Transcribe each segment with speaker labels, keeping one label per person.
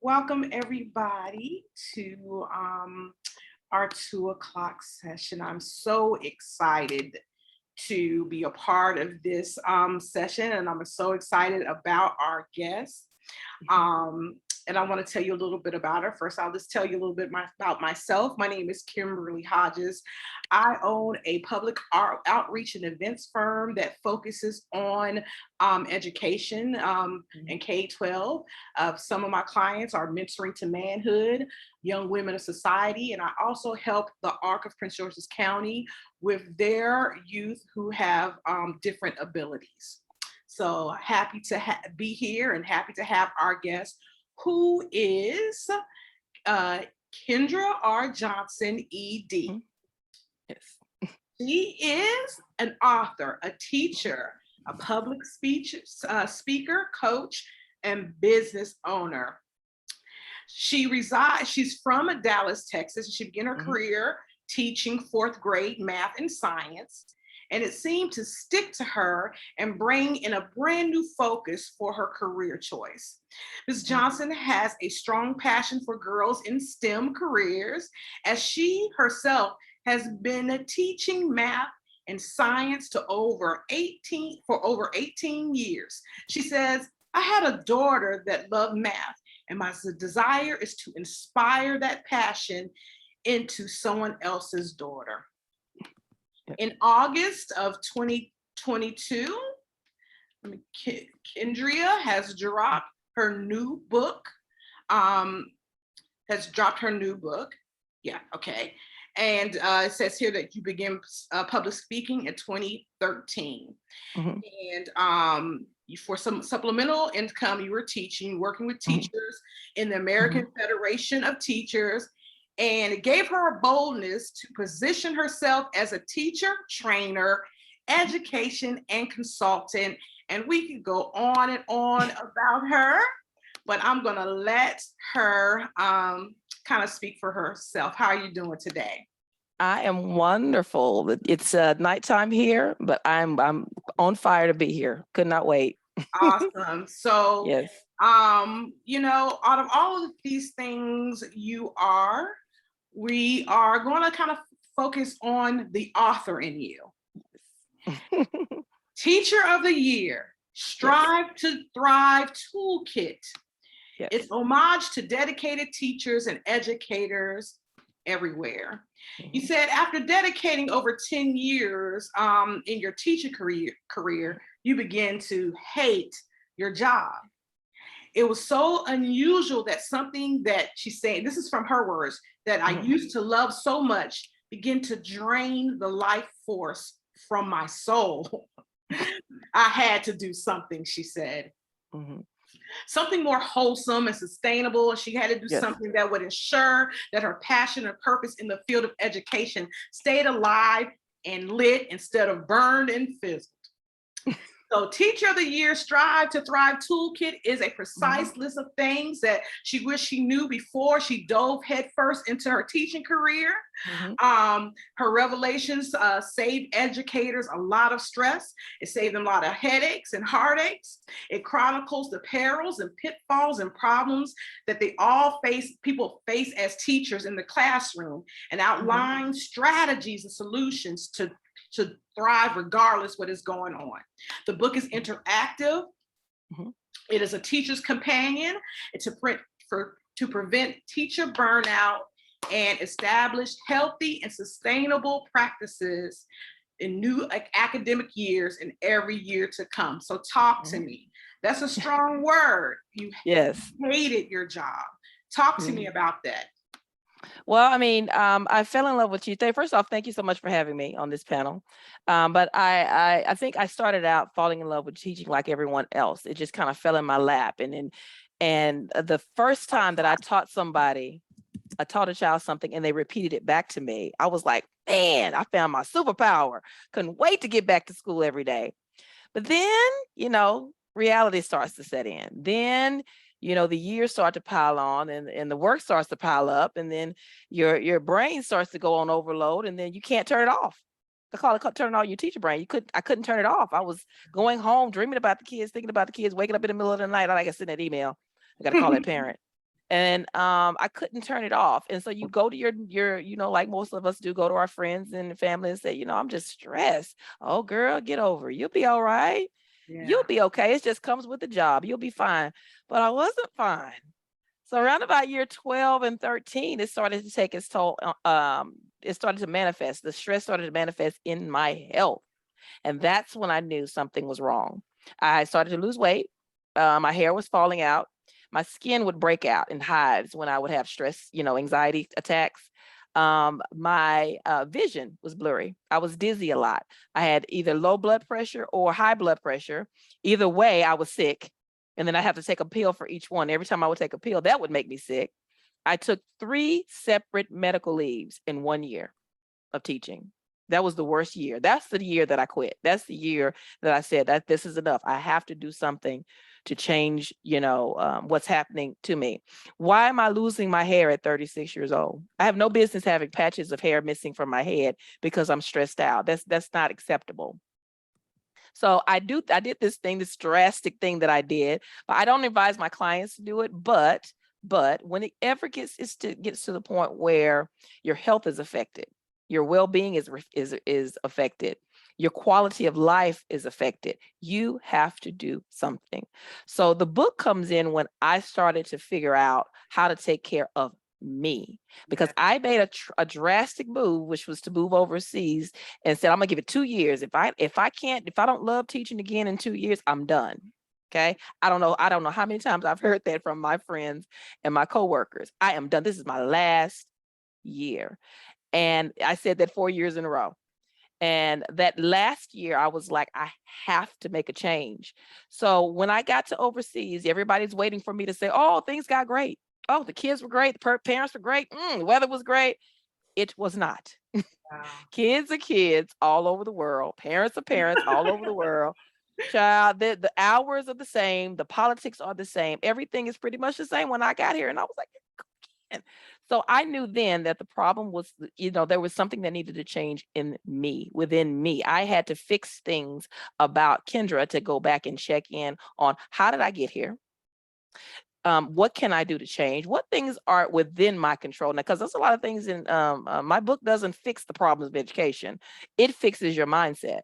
Speaker 1: Welcome everybody to our 2 o'clock session. I'm so excited to be a part of this session, and I'm so excited about our guest. Um, and I want to tell you a little bit about her. First, I'll just tell you a little bit about myself. My name is Kimberly Hodges. I own a public outreach and events firm that focuses on education and K-12. Some of my clients are mentoring to manhood, young women of society, and I also help the ARC of Prince George's County with their youth who have different abilities. So happy to be here and happy to have our guest, who is Kendria R. Johnson, ED.
Speaker 2: Yes.
Speaker 1: She is an author, a teacher, a public speech speaker, coach, and business owner. She's from Dallas, Texas. She began her career teaching fourth grade math and science. And it seemed to stick to her and bring in a brand new focus for her career choice. Ms. Johnson has a strong passion for girls in STEM careers, as she herself has been teaching math and science for over 18 years. She says, I had a daughter that loved math, and my desire is to inspire that passion into someone else's daughter. In August of 2022, Kendria has dropped her new book. Yeah, okay. And it says here that you began public speaking in 2013. And for some supplemental income, you were working with teachers in the American Federation of Teachers. And it gave her a boldness to position herself as a teacher, trainer, education, and consultant. And we could go on and on about her, but I'm gonna let her kind of speak for herself. How are you doing today?
Speaker 2: I am wonderful. It's nighttime here, but I'm on fire to be here. Could not wait.
Speaker 1: Awesome. So,
Speaker 2: yes.
Speaker 1: Out of all of these things we are going to kind of focus on the author in you. Teacher of the Year, Strive to Thrive Toolkit. Yes. It's homage to dedicated teachers and educators everywhere. You said after dedicating over 10 years in your teacher career, you began to hate your job. It was so unusual that something that she's saying, this is from her words, that I used to love so much began to drain the life force from my soul. I had to do something, she said. Something more wholesome and sustainable. And she had to do something that would ensure that her passion and purpose in the field of education stayed alive and lit instead of burned and fizzled. So Teacher of the Year, Strive to Thrive Toolkit is a precise list of things that she wished she knew before she dove headfirst into her teaching career. Her revelations saved educators a lot of stress. It saved them a lot of headaches and heartaches. It chronicles the perils and pitfalls and problems that people face as teachers in the classroom, and outlines strategies and solutions to thrive regardless what is going on. The book is interactive. It is a teacher's companion. It's to prevent teacher burnout and establish healthy and sustainable practices in new academic years and every year to come. So talk to me. That's a strong word. You hated your job. Talk to me about that.
Speaker 2: Well, I mean, I fell in love with you. First off, thank you so much for having me on this panel. But I think I started out falling in love with teaching like everyone else. It just kind of fell in my lap. And the first time that I taught a child something and they repeated it back to me, I was like, man, I found my superpower. Couldn't wait to get back to school every day. But then, reality starts to set in. Then the years start to pile on and the work starts to pile up, and then your brain starts to go on overload, and then you can't turn it off. I call it turning on your teacher brain. I couldn't turn it off. I was going home, dreaming about the kids, thinking about the kids, waking up in the middle of the night. I like to send that email. I got to call that parent. And I couldn't turn it off. And so you go to your, like most of us do, go to our friends and family and say, I'm just stressed. Oh, girl, get over it. You'll be all right.
Speaker 1: Yeah.
Speaker 2: You'll be okay. It just comes with the job. You'll be fine. But I wasn't fine. So around about year 12 and 13, it started to take its toll. It started to manifest. The stress started to manifest in my health. And that's when I knew something was wrong. I started to lose weight. My hair was falling out. My skin would break out in hives when I would have stress, anxiety attacks. My vision was blurry. I was dizzy a lot. I had either low blood pressure or high blood pressure. Either way, I was sick. And then I have to take a pill for each one. Every time I would take a pill, that would make me sick. I took 3 separate medical leaves in 1 year of teaching. That was the worst year. That's the year that I quit. That's the year that I said that this is enough. I have to do something to change, what's happening to me. Why am I losing my hair at 36 years old? I have no business having patches of hair missing from my head because I'm stressed out. That's not acceptable. So I did this drastic thing that I did, but I don't advise my clients to do it. But when it ever gets to the point where your health is affected, your well-being is affected, your quality of life is affected, you have to do something. So the book comes in when I started to figure out how to take care of me, because I made a drastic move, which was to move overseas, and said, I'm gonna give it 2 years. If I don't love teaching again in 2 years, I'm done. Okay. I don't know how many times I've heard that from my friends and my coworkers. I am done. This is my last year. And I said that 4 years in a row. And that last year, I was like, I have to make a change. So when I got to overseas, everybody's waiting for me to say, oh, things got great. Oh, the kids were great. The parents were great. The weather was great. It was not.
Speaker 1: Wow.
Speaker 2: Kids are kids all over the world. Parents are parents all over the world. Child, the hours are the same. The politics are the same. Everything is pretty much the same when I got here. And I was like, so I knew then that the problem was, there was something that needed to change within me. I had to fix things about Kendra to go back and check in on how did I get here? What can I do to change? What things are within my control? Now, because there's a lot of things in my book doesn't fix the problems of education. It fixes your mindset.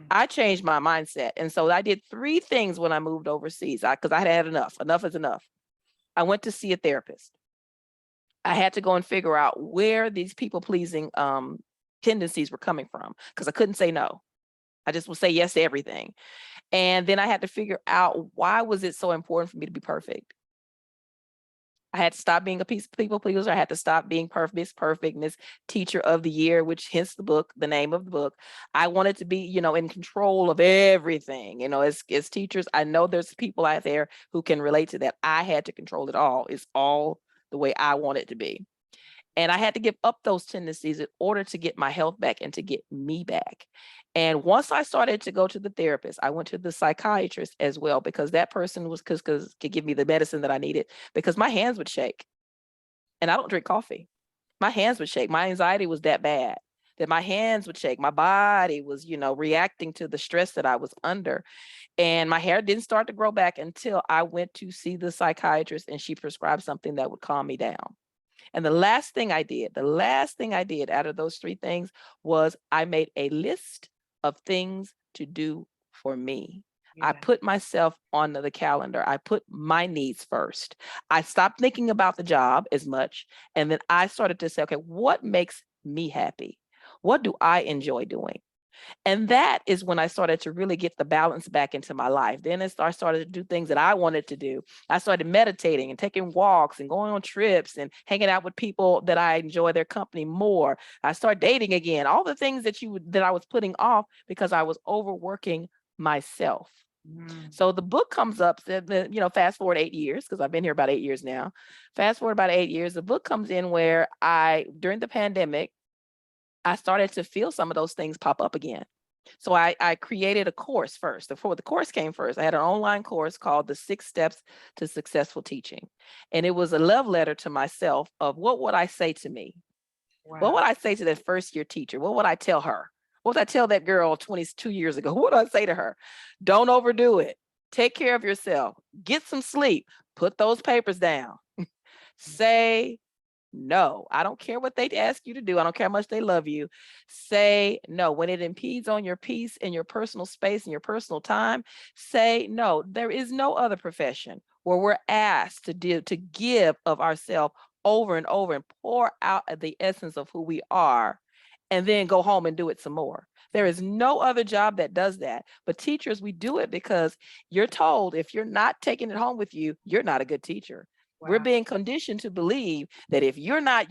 Speaker 2: I changed my mindset. And so I did 3 things when I moved overseas because I had enough. Enough is enough. I went to see a therapist. I had to go and figure out where these people-pleasing tendencies were coming from, because I couldn't say no. I just would say yes to everything. And then I had to figure out, why was it so important for me to be perfect? I had to stop being a people pleaser. I had to stop being perfect, Miss Teacher of the Year, which hence the name of the book. I wanted to be, in control of everything. As teachers, I know there's people out there who can relate to that. I had to control it all. It's all the way I want it to be. And I had to give up those tendencies in order to get my health back and to get me back. And once I started to go to the therapist, I went to the psychiatrist as well, because that person could give me the medicine that I needed, because my hands would shake. And I don't drink coffee. My hands would shake. My anxiety was that bad that my hands would shake. My body was, reacting to the stress that I was under. And my hair didn't start to grow back until I went to see the psychiatrist, and she prescribed something that would calm me down. And the last thing I did out of those 3 things was I made a list of things to do for me. I put myself on the calendar. I put my needs first. I stopped thinking about the job as much. And then I started to say, okay, what makes me happy? What do I enjoy doing? And that is when I started to really get the balance back into my life. Then I started to do things that I wanted to do. I started meditating and taking walks and going on trips and hanging out with people that I enjoy their company more. I started dating again, all the things that I was putting off because I was overworking myself. So the book comes up, fast forward 8 years, because I've been here about 8 years now. Fast forward about 8 years, the book comes in where during the pandemic, I started to feel some of those things pop up again. So I created a course first. The course came first. I had an online course called The 6 Steps to Successful Teaching. And it was a love letter to myself of what would I say to me? Wow. What would I say to that first year teacher? What would I tell her? What would I tell that girl 22 years ago? What would I say to her? Don't overdo it. Take care of yourself. Get some sleep. Put those papers down. Say no. I don't care what they ask you to do. I don't care how much they love you. Say no. When it impedes on your peace and your personal space and your personal time, say no. There is no other profession where we're asked to give of ourselves over and over and pour out the essence of who we are, and then go home and do it some more. There is no other job that does that. But teachers, we do it because you're told if you're not taking it home with you, you're not a good teacher. Wow. We're being conditioned to believe that if you're not,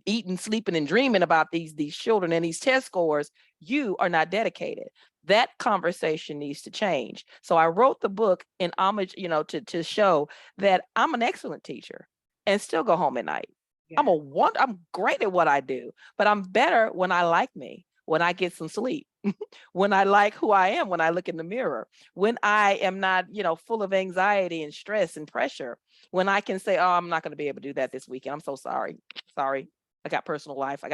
Speaker 2: eating, sleeping, and dreaming about these children and these test scores, you are not dedicated. That conversation needs to change. So I wrote the book in homage, to show that I'm an excellent teacher and still go home at night. Yeah. I'm great at what I do, but I'm better when I like me, when I get some sleep, when I like who I am, when I look in the mirror, when I am not, full of anxiety and stress and pressure, when I can say, oh, I'm not going to be able to do that this weekend. I'm so sorry. Sorry. I got personal life. I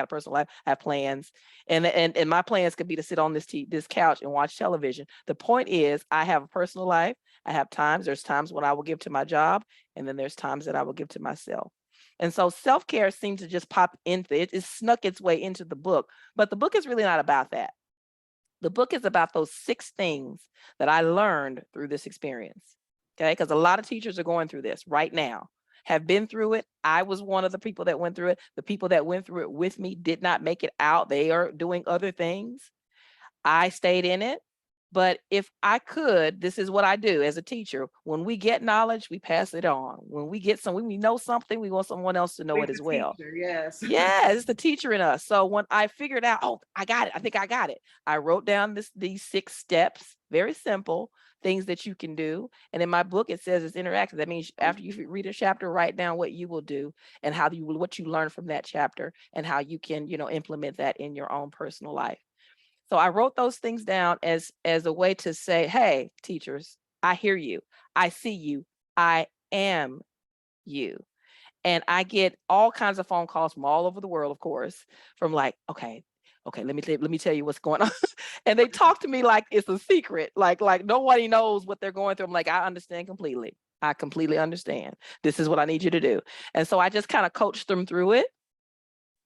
Speaker 2: have plans. And my plans could be to sit on this couch and watch television. The point is I have a personal life. I have times. There's times when I will give to my job. And then there's times that I will give to myself. And so self-care seems to just pop into it. It snuck its way into the book, but the book is really not about that. The book is about those 6 things that I learned through this experience. Okay, because a lot of teachers are going through this right now, have been through it. I was one of the people that went through it. The people that went through it with me did not make it out. They are doing other things. I stayed in it. But if I could, this is what I do as a teacher. When we get knowledge, we pass it on. When we know something, we want someone else to know it as well.
Speaker 1: Teacher, yes.
Speaker 2: Yeah, it's the teacher in us. So when I figured out, oh, I got it. I think I got it. I wrote down these 6 steps, very simple things that you can do. And in my book, it says it's interactive. That means after you read a chapter, write down what you will do and what you learn from that chapter and how you can, implement that in your own personal life. So I wrote those things down as a way to say, hey, teachers, I hear you. I see you. I am you. And I get all kinds of phone calls from all over the world, of course, from like, okay, let me tell you what's going on. And they talk to me like it's a secret, like nobody knows what they're going through. I'm like, I understand completely. I completely understand. This is what I need you to do. And so I just kind of coached them through it.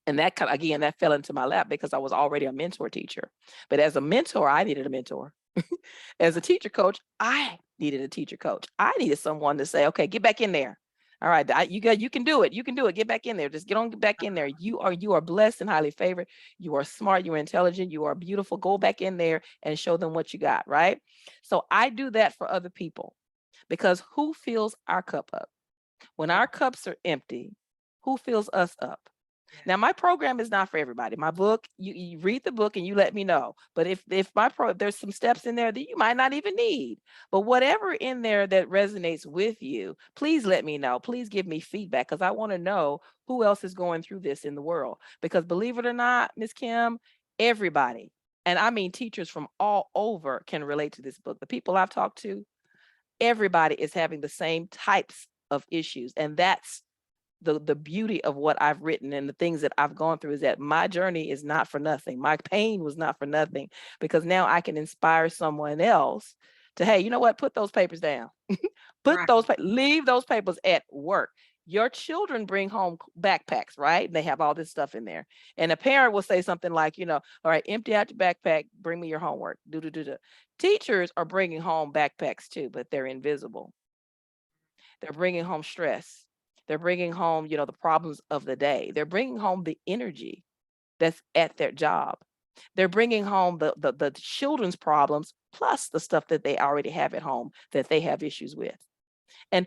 Speaker 2: And that fell into my lap because I was already a mentor teacher. But as a mentor, I needed a mentor. As a teacher coach, I needed a teacher coach. I needed someone to say, okay, get back in there. All right, you can do it. You can do it. Get back in there. Just get back in there. You are blessed and highly favored. You are smart. You are intelligent. You are beautiful. Go back in there and show them what you got, right? So I do that for other people because who fills our cup up? When our cups are empty, who fills us up? Now, my program is not for everybody. My book, you read the book and you let me know. But if there's some steps in there that you might not even need, but whatever in there that resonates with you, please let me know. Please give me feedback because I want to know who else is going through this in the world. Because believe it or not, Ms. Kim, everybody, and I mean teachers from all over can relate to this book. The people I've talked to, everybody is having the same types of issues. And that's the beauty of what I've written and the things that I've gone through is that my journey is not for nothing. My pain was not for nothing because now I can inspire someone else to, hey, you know what? Put those papers down. Leave those papers at work. Your children bring home backpacks, right? They have all this stuff in there. And a parent will say something like, all right, empty out your backpack, bring me your homework. Teachers are bringing home backpacks too, but they're invisible. They're bringing home stress. They're bringing home, the problems of the day. They're bringing home the energy that's at their job. They're bringing home the children's problems, plus the stuff that they already have at home that they have issues with. And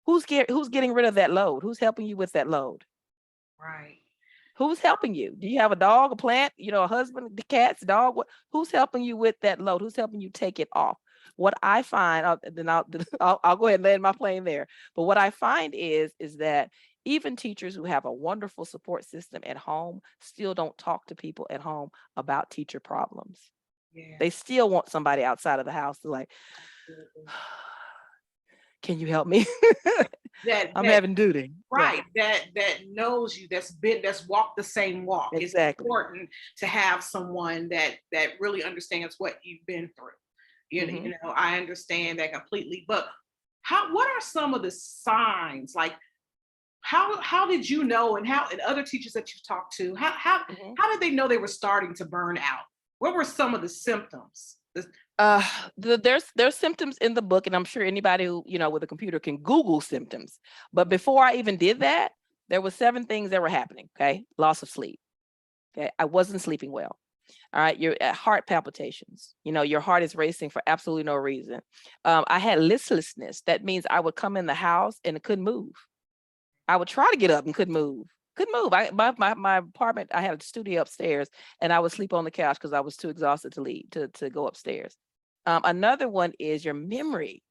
Speaker 2: who's getting rid of that load? Who's helping you with that load?
Speaker 1: Right.
Speaker 2: Who's helping you? Do you have a dog, a plant, a husband, the cats, dog? Who's helping you with that load? Who's helping you take it off? What I find, I'll go ahead and land my plane there. But what I find is that even teachers who have a wonderful support system at home still don't talk to people at home about teacher problems. Yeah. They still want somebody outside of the house to like, can you help me? I'm having duty.
Speaker 1: Right. Yeah. That knows you, that's walked the same walk.
Speaker 2: Exactly.
Speaker 1: It's important to have someone that really understands what you've been through. You know, I understand that completely. But what are some of the signs? Like, how did you know, and how, and other teachers that you've talked to, how did they know they were starting to burn out? What were some of the symptoms?
Speaker 2: There's symptoms in the book, and I'm sure anybody who, you know, with a computer can Google symptoms. But before I even did that, there were 7 things that were happening. Okay. Loss of sleep. Okay. I wasn't sleeping well. All right. Your heart palpitations. You know, your heart is racing for absolutely no reason. I had listlessness. That means I would come in the house and couldn't move. I would try to get up and couldn't move. Couldn't move. My apartment, I had a studio upstairs, and I would sleep on the couch because I was too exhausted to leave to go upstairs. Another one is your memory.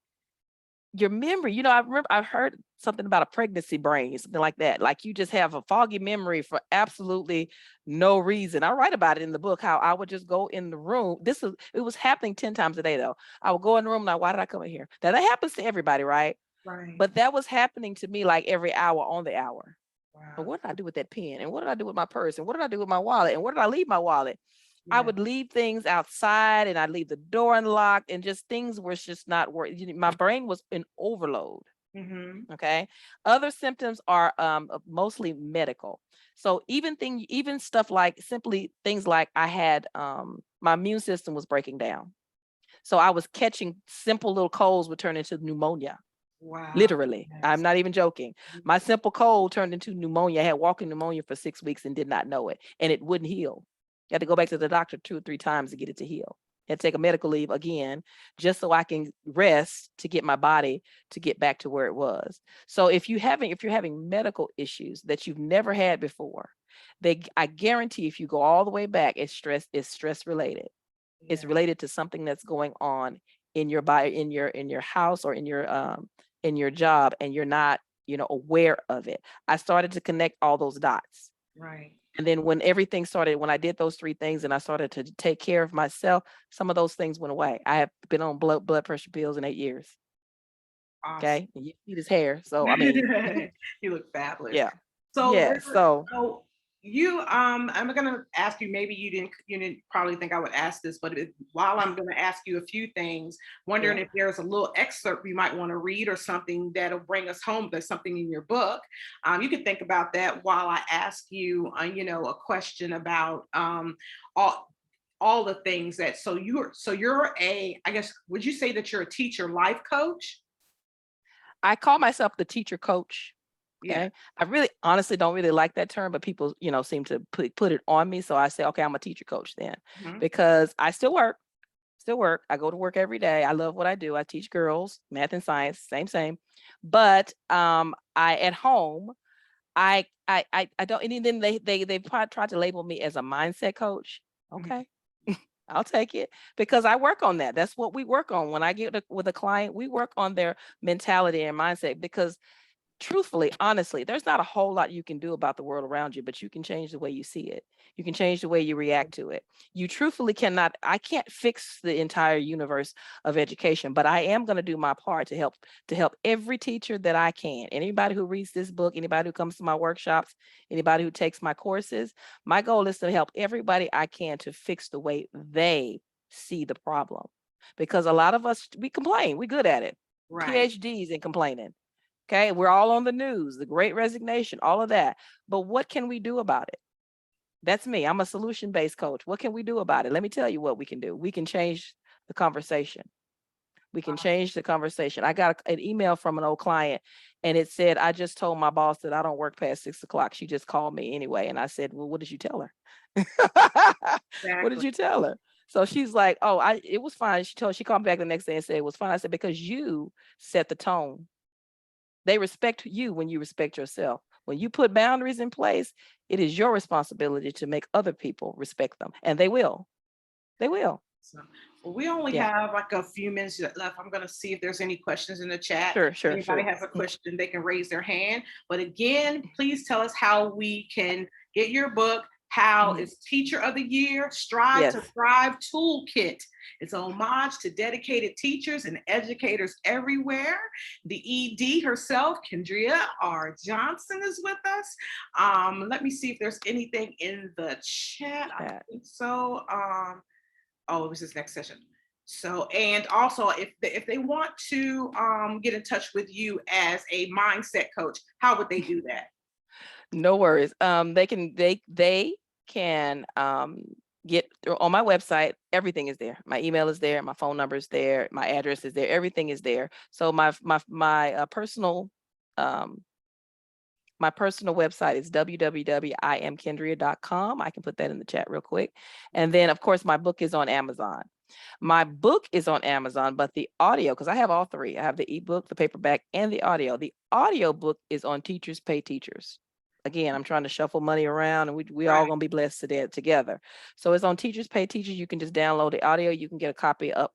Speaker 2: Your memory, you know, I remember I've heard something about a pregnancy brain, something like that. Like you just have a foggy memory for absolutely no reason. I write about it in the book, how I would just go in the room. It was happening 10 times a day though. I would go in the room, like, why did I come in here? Now that happens to everybody, right?
Speaker 1: Right.
Speaker 2: But that was happening to me like every hour on the hour.
Speaker 1: Wow.
Speaker 2: But what did I do with that pen? And what did I do with my purse? And what did I do with my wallet? And where did I leave my wallet? I would leave things outside, and I'd leave the door unlocked, and just things were just not working. My brain was in overload. Okay. Other symptoms are mostly medical. So even stuff like simply things like I had my immune system was breaking down. So I was catching simple little colds would turn into pneumonia.
Speaker 1: Wow.
Speaker 2: Literally.
Speaker 1: Yes.
Speaker 2: I'm not even joking. My simple cold turned into pneumonia. I had walking pneumonia for 6 weeks and did not know it, and it wouldn't heal. You had to go back to the doctor 2 or 3 times to get it to heal. I had to take a medical leave again, just so I can rest to get my body to get back to where it was. So if you're having medical issues that you've never had before, I guarantee if you go all the way back, it's stress related. Yeah. It's related to something that's going on in your body, in your house, or in your job, and you're not, you know, aware of it. I started to connect all those dots.
Speaker 1: Right.
Speaker 2: And then when I did those 3 things and I started to take care of myself, some of those things went away. I have been on blood pressure pills in 8 years.
Speaker 1: Awesome.
Speaker 2: Okay. And you see his hair. So, I mean,
Speaker 1: you look fabulous.
Speaker 2: yeah.
Speaker 1: So,
Speaker 2: yeah. So
Speaker 1: you, I'm gonna ask you, maybe you didn't probably think I would ask this, but while I'm gonna ask you a few things, wondering if there's a little excerpt you might want to read, or something that'll bring us home. There's something in your book. You can think about that while I ask you, you know, a question about all the things that. So you're I guess, would you say that you're a teacher life coach?
Speaker 2: I call myself the teacher coach.
Speaker 1: Yeah.
Speaker 2: Okay. I really honestly don't really like that term, but people, you know, seem to put it on me. So I say, okay, I'm a teacher coach then, because I still work. I go to work every day. I love what I do. I teach girls math and science, same. But I at home, I don't, and then they tried to label me as a mindset coach. Okay. I'll take it, because I work on that. That's what we work on. When I get with a client, we work on their mentality and mindset, because truthfully, honestly, there's not a whole lot you can do about the world around you, but you can change the way you see it. You can change the way you react to it. You truthfully I can't fix the entire universe of education, but I am going to do my part to help every teacher that I can. Anybody who reads this book, anybody who comes to my workshops, anybody who takes my courses, my goal is to help everybody I can to fix the way they see the problem. Because a lot of us, we complain, we're good at it.
Speaker 1: Right.
Speaker 2: PhDs in complaining. Okay, we're all on the news, the Great Resignation, all of that. But what can we do about it? That's me. I'm a solution-based coach. What can we do about it? Let me tell you what we can do. We can change the conversation. We can change the conversation. I got an email from an old client, and it said, I just told my boss that I don't work past 6 o'clock. She just called me anyway. And I said, well, what did you tell her? What did you tell her? So she's like, oh, it was fine. She called me back the next day and said it was fine. I said, because you set the tone. They respect you when you respect yourself. When you put boundaries in place, it is your responsibility to make other people respect them. And they will. They will.
Speaker 1: So, well, we only have like a few minutes left. I'm going to see if there's any questions in the chat.
Speaker 2: Sure.
Speaker 1: If anybody has a question, they can raise their hand. But again, please tell us how we can get your book. How is Teacher of the Year, Strive to Thrive Toolkit. It's a homage to dedicated teachers and educators everywhere. The ED herself, Kendria R. Johnson, is with us. Let me see if there's anything in the chat. I think so. Oh, it was this next session. So, and also if they want to get in touch with you as a mindset coach, how would they do that?
Speaker 2: No worries. They can get on my website. Everything is there. My email is there. My phone number is there. My address is there. Everything is there. So my personal website is www.imkendria.com. I can put that in the chat real quick. And then, of course, my book is on Amazon. My book is on Amazon, but the audio, because I have all three. I have the ebook, the paperback, and the audio. The audio book is on Teachers Pay Teachers. Again, I'm trying to shuffle money around, and we all gonna be blessed together. So it's on Teachers Pay Teachers. You can just download the audio. You can get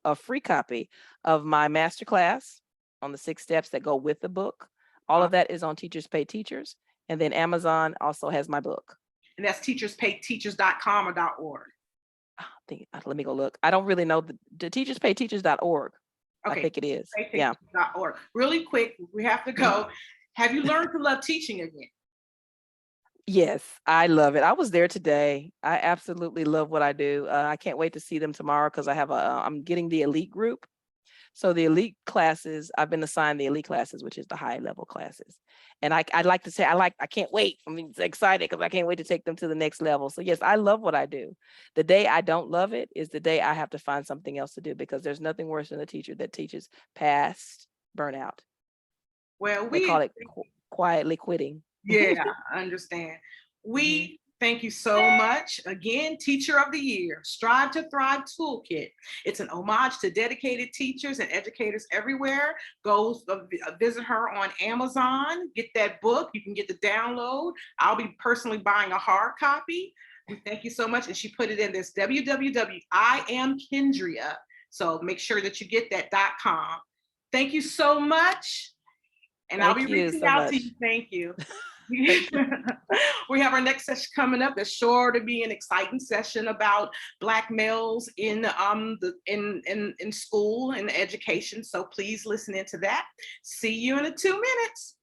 Speaker 2: a free copy of my masterclass on the 6 steps that go with the book. All of that is on Teachers Pay Teachers. And then Amazon also has my book.
Speaker 1: And that's teacherspayteachers.com or .org.
Speaker 2: Let me go look. I don't really know the teacherspayteachers.org.
Speaker 1: Okay.
Speaker 2: I think it is.
Speaker 1: Yeah. .org. Really quick, we have to go. Have you learned to love teaching again?
Speaker 2: Yes, I love it. I was there today. I absolutely love what I do. I can't wait to see them tomorrow because I'm getting the elite group. So the elite classes, I've been assigned the elite classes, which is the high level classes. And I'd like to say, I can't wait. I'm excited because I can't wait to take them to the next level. So yes, I love what I do. The day I don't love it is the day I have to find something else to do, because there's nothing worse than a teacher that teaches past burnout.
Speaker 1: Well,
Speaker 2: they call it quietly quitting.
Speaker 1: Yeah, I understand. We thank you so much. Again, Teacher of the Year, Strive to Thrive Toolkit. It's an homage to dedicated teachers and educators everywhere. Go visit her on Amazon, get that book. You can get the download. I'll be personally buying a hard copy. We thank you so much. And she put it in this www.imkendria. So make sure that you get that .com. Thank you so much. And I'll be reaching out to you. Thank you. We have our next session coming up. It's sure to be an exciting session about Black males in school and education. So please listen into that. See you in 2 minutes.